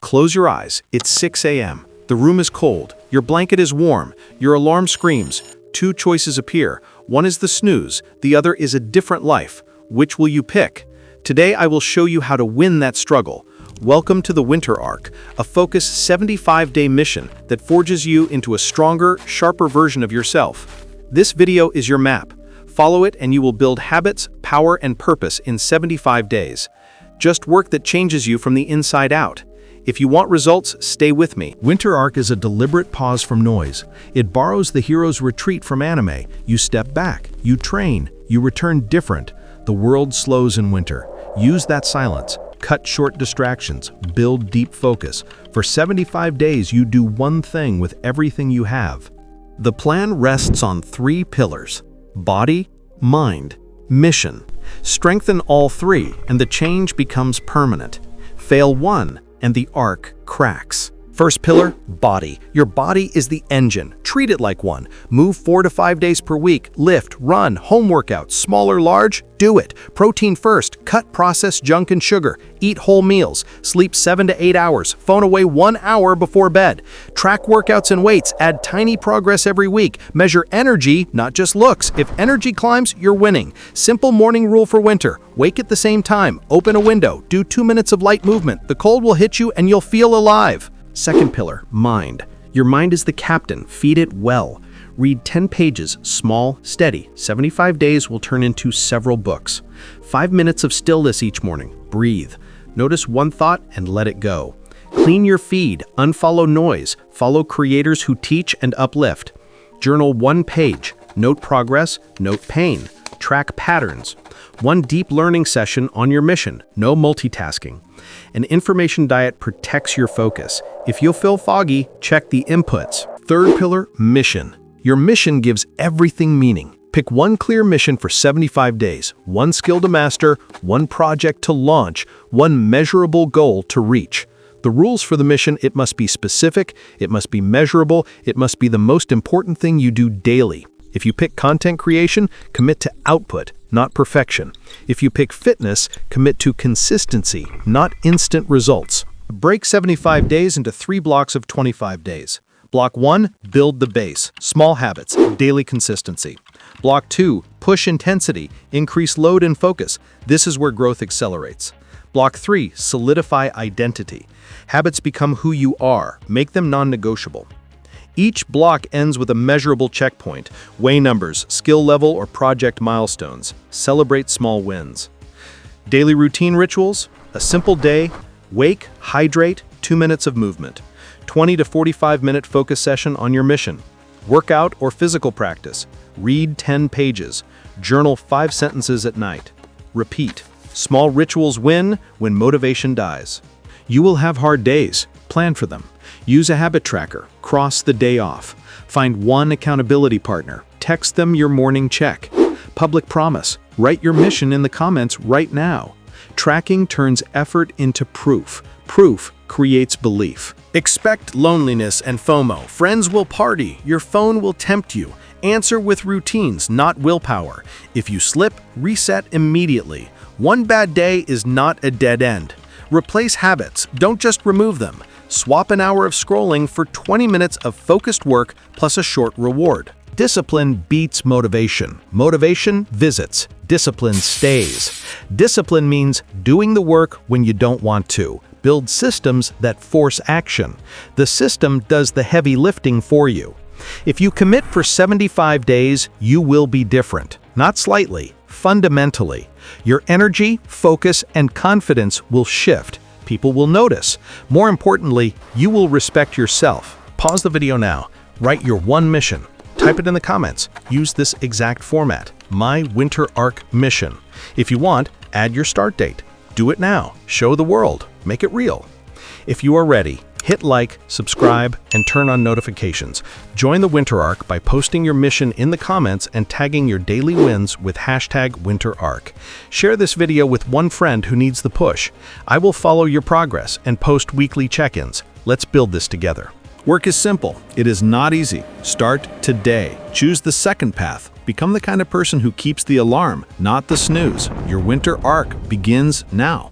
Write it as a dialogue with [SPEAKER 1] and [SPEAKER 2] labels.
[SPEAKER 1] Close your eyes. It's 6 a.m. The room is cold. Your blanket is warm. Your alarm screams. Two choices appear. One is the snooze. The other is a different life. Which will you pick? Today I will show you how to win that struggle. Welcome to the Winter Arc, a focused 75-day mission that forges you into a stronger, sharper version of yourself. This video is your map. Follow it and you will build habits, power, and purpose in 75 days. Just work that changes you from the inside out. If you want results, stay with me.
[SPEAKER 2] Winter Arc is a deliberate pause from noise. It borrows the hero's retreat from anime. You step back, you train, you return different. The world slows in winter. Use that silence. Cut short distractions. Build deep focus. For 75 days, you do one thing with everything you have.
[SPEAKER 1] The plan rests on 3 pillars: body, mind, mission. Strengthen all 3, and the change becomes permanent. Fail one, and the arc cracks. First pillar, body. Your body is the engine. Treat it like one. Move 4 to 5 days per week. Lift, run, home workouts, small or large, do it. Protein first. Cut processed junk and sugar. Eat whole meals. Sleep 7 to 8 hours. Phone away 1 hour before bed. Track workouts and weights. Add tiny progress every week. Measure energy, not just looks. If energy climbs, you're winning. Simple morning rule for winter. Wake at the same time. Open a window. Do 2 minutes of light movement. The cold will hit you and you'll feel alive. Second pillar, mind. Your mind is the captain. Feed it well. Read 10 pages, small, steady. 75 days will turn into several books. 5 minutes of stillness each morning. Breathe. Notice one thought and let it go. Clean your feed. Unfollow noise. Follow creators who teach and uplift. Journal 1 page. Note progress. Note pain. Track patterns. 1 deep learning session on your mission. No multitasking. An information diet protects your focus. If you feel foggy, check the inputs. Third pillar, mission. Your mission gives everything meaning. Pick 1 clear mission for 75 days, 1 skill to master, 1 project to launch, 1 measurable goal to reach. The rules for the mission: it must be specific, it must be measurable, it must be the most important thing you do daily. If you pick content creation, commit to output, not perfection. If you pick fitness, commit to consistency, not instant results. Break 75 days into 3 blocks of 25 days. Block 1, build the base, small habits, daily consistency. Block 2, push intensity, increase load and focus. This is where growth accelerates. Block 3, solidify identity. Habits become who you are, make them non-negotiable. Each block ends with a measurable checkpoint. Weigh numbers, skill level, or project milestones. Celebrate small wins. Daily routine rituals: a simple day, wake, hydrate, 2 minutes of movement. 20 to 45-minute focus session on your mission. Workout or physical practice. Read 10 pages. Journal 5 sentences at night. Repeat. Small rituals win when motivation dies. You will have hard days. Plan for them. Use a habit tracker. Cross the day off. Find 1 accountability partner. Text them your morning check. Public promise. Write your mission in the comments right now. Tracking turns effort into proof. Proof creates belief. Expect loneliness and FOMO. Friends will party. Your phone will tempt you. Answer with routines, not willpower. If you slip, reset immediately. 1 bad day is not a dead end. Replace habits. Don't just remove them. Swap an hour of scrolling for 20 minutes of focused work plus a short reward. Discipline beats motivation. Motivation visits. Discipline stays. Discipline means doing the work when you don't want to. Build systems that force action. The system does the heavy lifting for you. If you commit for 75 days, you will be different. Not slightly, fundamentally. Your energy, focus, and confidence will shift. People will notice. More importantly, you will respect yourself. Pause the video now. Write your 1 mission. Type it in the comments. Use this exact format. My Winter Arc mission. If you want, add your start date. Do it now. Show the world. Make it real. If you are ready, hit like, subscribe, and turn on notifications. Join the Winter Arc by posting your mission in the comments and tagging your daily wins with #WinterArc. Share this video with 1 friend who needs the push. I will follow your progress and post weekly check-ins. Let's build this together. Work is simple. It is not easy. Start today. Choose the second path. Become the kind of person who keeps the alarm, not the snooze. Your Winter Arc begins now.